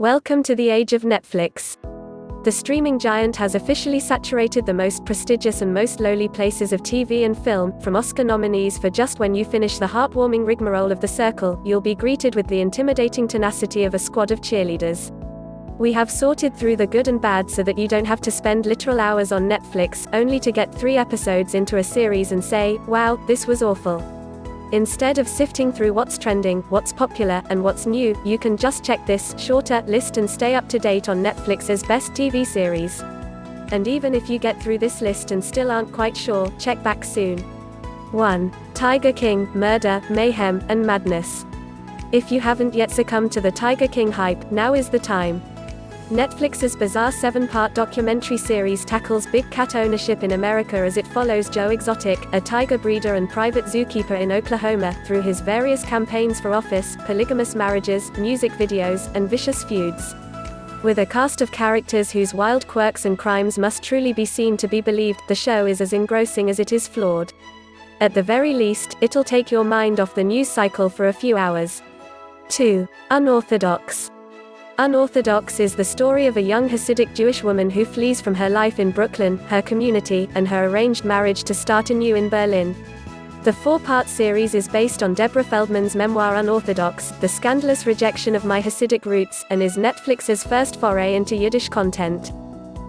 Welcome to the age of Netflix. The streaming giant has officially saturated the most prestigious and most lowly places of TV and film, from Oscar nominees for just when you finish the heartwarming rigmarole of The Circle, you'll be greeted with the intimidating tenacity of a squad of cheerleaders. We have sorted through the good and bad so that you don't have to spend literal hours on Netflix, only to get 3 episodes into a series and say, wow, this was awful. Instead of sifting through what's trending, what's popular, and what's new, you can just check this shorter list and stay up to date on Netflix's best TV series. And even if you get through this list and still aren't quite sure, check back soon. 1. Tiger King, Murder, Mayhem, and Madness. If you haven't yet succumbed to the Tiger King hype, now is the time. Netflix's bizarre 7-part documentary series tackles big cat ownership in America as it follows Joe Exotic, a tiger breeder and private zookeeper in Oklahoma, through his various campaigns for office, polygamous marriages, music videos, and vicious feuds. With a cast of characters whose wild quirks and crimes must truly be seen to be believed, the show is as engrossing as it is flawed. At the very least, it'll take your mind off the news cycle for a few hours. 2. Unorthodox. Unorthodox is the story of a young Hasidic Jewish woman who flees from her life in Brooklyn, her community, and her arranged marriage to start anew in Berlin. The 4-part series is based on Deborah Feldman's memoir Unorthodox, The Scandalous Rejection of My Hasidic Roots, and is Netflix's first foray into Yiddish content.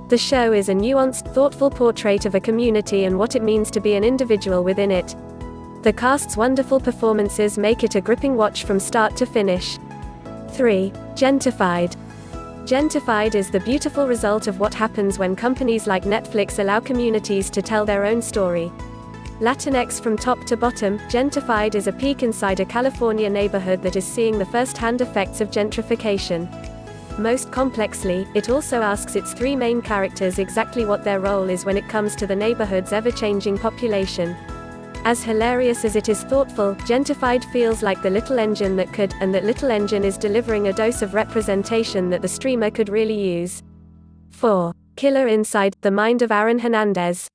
The show is a nuanced, thoughtful portrait of a community and what it means to be an individual within it. The cast's wonderful performances make it a gripping watch from start to finish. 3. Gentified. Gentified is the beautiful result of what happens when companies like Netflix allow communities to tell their own story. Latinx from top to bottom, Gentified is a peek inside a California neighborhood that is seeing the first-hand effects of gentrification. Most complexly, it also asks its 3 main characters exactly what their role is when it comes to the neighborhood's ever-changing population. As hilarious as it is thoughtful, Gentified feels like the little engine that could, and that little engine is delivering a dose of representation that the streamer could really use. 4. Killer Inside, the Mind of Aaron Hernandez.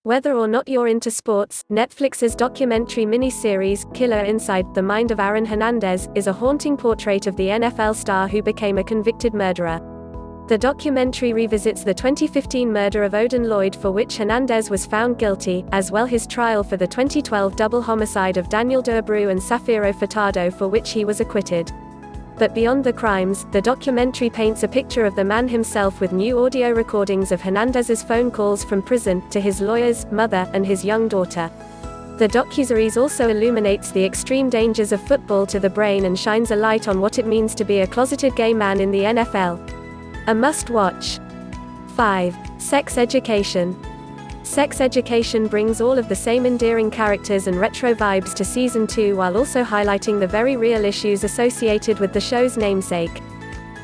Whether or not you're into sports, Netflix's documentary mini-series, Killer Inside, the Mind of Aaron Hernandez, is a haunting portrait of the NFL star who became a convicted murderer. The documentary revisits the 2015 murder of Odin Lloyd, for which Hernandez was found guilty, as well his trial for the 2012 double homicide of Daniel Durbrue and Safiro Furtado, for which he was acquitted. But beyond the crimes, the documentary paints a picture of the man himself with new audio recordings of Hernandez's phone calls from prison, to his lawyers, mother, and his young daughter. The docuseries also illuminates the extreme dangers of football to the brain and shines a light on what it means to be a closeted gay man in the NFL. A must-watch. 5. Sex Education. Sex Education brings all of the same endearing characters and retro vibes to Season 2 while also highlighting the very real issues associated with the show's namesake.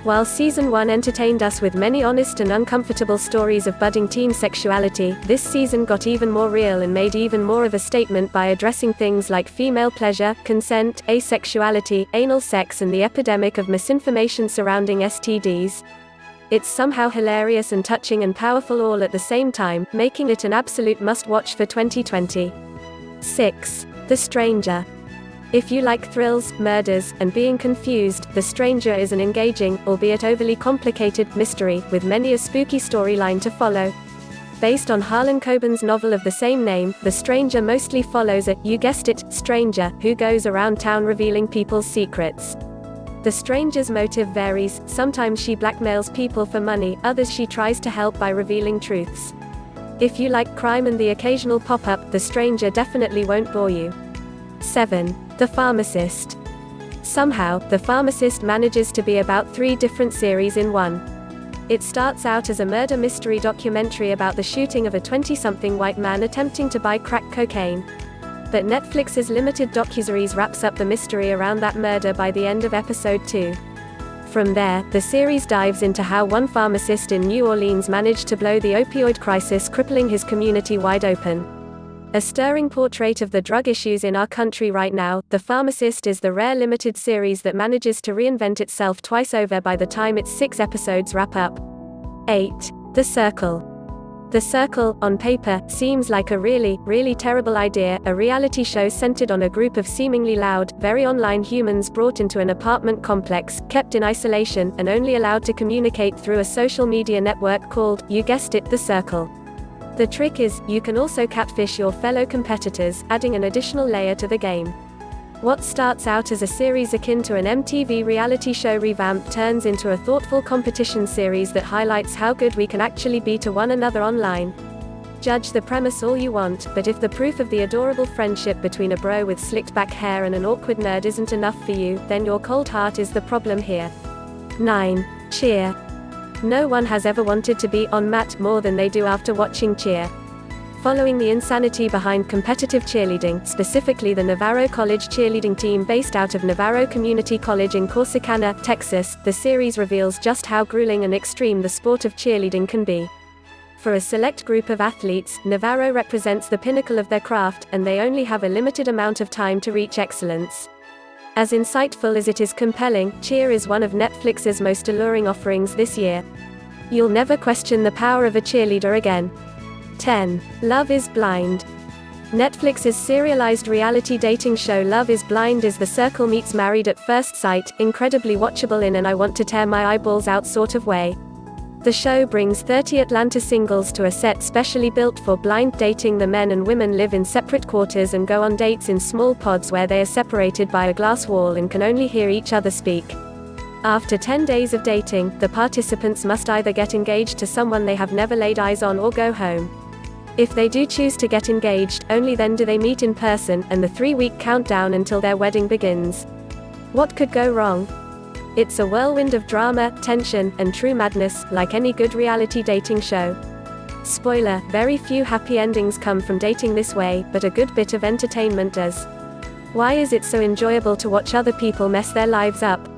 While Season 1 entertained us with many honest and uncomfortable stories of budding teen sexuality, this season got even more real and made even more of a statement by addressing things like female pleasure, consent, asexuality, anal sex, and the epidemic of misinformation surrounding STDs. It's somehow hilarious and touching and powerful all at the same time, making it an absolute must-watch for 2020. 6. The Stranger. If you like thrills, murders, and being confused, The Stranger is an engaging, albeit overly complicated, mystery, with many a spooky storyline to follow. Based on Harlan Coben's novel of the same name, The Stranger mostly follows a, you guessed it, stranger, who goes around town revealing people's secrets. The stranger's motive varies, sometimes she blackmails people for money, others she tries to help by revealing truths. If you like crime and the occasional pop-up, The Stranger definitely won't bore you. 7. The Pharmacist. Somehow, The Pharmacist manages to be about 3 different series in one. It starts out as a murder mystery documentary about the shooting of a 20-something white man attempting to buy crack cocaine. But Netflix's limited docuseries wraps up the mystery around that murder by the end of episode 2. From there, the series dives into how one pharmacist in New Orleans managed to blow the opioid crisis crippling his community wide open. A stirring portrait of the drug issues in our country right now, The Pharmacist is the rare limited series that manages to reinvent itself twice over by the time its 6 episodes wrap up. 8. The Circle. The Circle, on paper, seems like a really, really terrible idea, a reality show centered on a group of seemingly loud, very online humans brought into an apartment complex, kept in isolation, and only allowed to communicate through a social media network called, you guessed it, The Circle. The trick is, you can also catfish your fellow competitors, adding an additional layer to the game. What starts out as a series akin to an MTV reality show revamp turns into a thoughtful competition series that highlights how good we can actually be to one another online. Judge the premise all you want, but if the proof of the adorable friendship between a bro with slicked back hair and an awkward nerd isn't enough for you, then your cold heart is the problem here. 9. Cheer. No one has ever wanted to be on mat more than they do after watching Cheer. Following the insanity behind competitive cheerleading, specifically the Navarro College cheerleading team based out of Navarro Community College in Corsicana, Texas, the series reveals just how grueling and extreme the sport of cheerleading can be. For a select group of athletes, Navarro represents the pinnacle of their craft, and they only have a limited amount of time to reach excellence. As insightful as it is compelling, Cheer is one of Netflix's most alluring offerings this year. You'll never question the power of a cheerleader again. 10. Love is Blind. Netflix's serialized reality dating show Love is Blind is The Circle meets Married at First Sight, incredibly watchable in an I want to tear my eyeballs out sort of way. The show brings 30 Atlanta singles to a set specially built for blind dating. The men and women live in separate quarters and go on dates in small pods where they are separated by a glass wall and can only hear each other speak. After 10 days of dating, the participants must either get engaged to someone they have never laid eyes on or go home. If they do choose to get engaged, only then do they meet in person, and the 3-week countdown until their wedding begins. What could go wrong? It's a whirlwind of drama, tension, and true madness, like any good reality dating show. Spoiler, very few happy endings come from dating this way, but a good bit of entertainment does. Why is it so enjoyable to watch other people mess their lives up?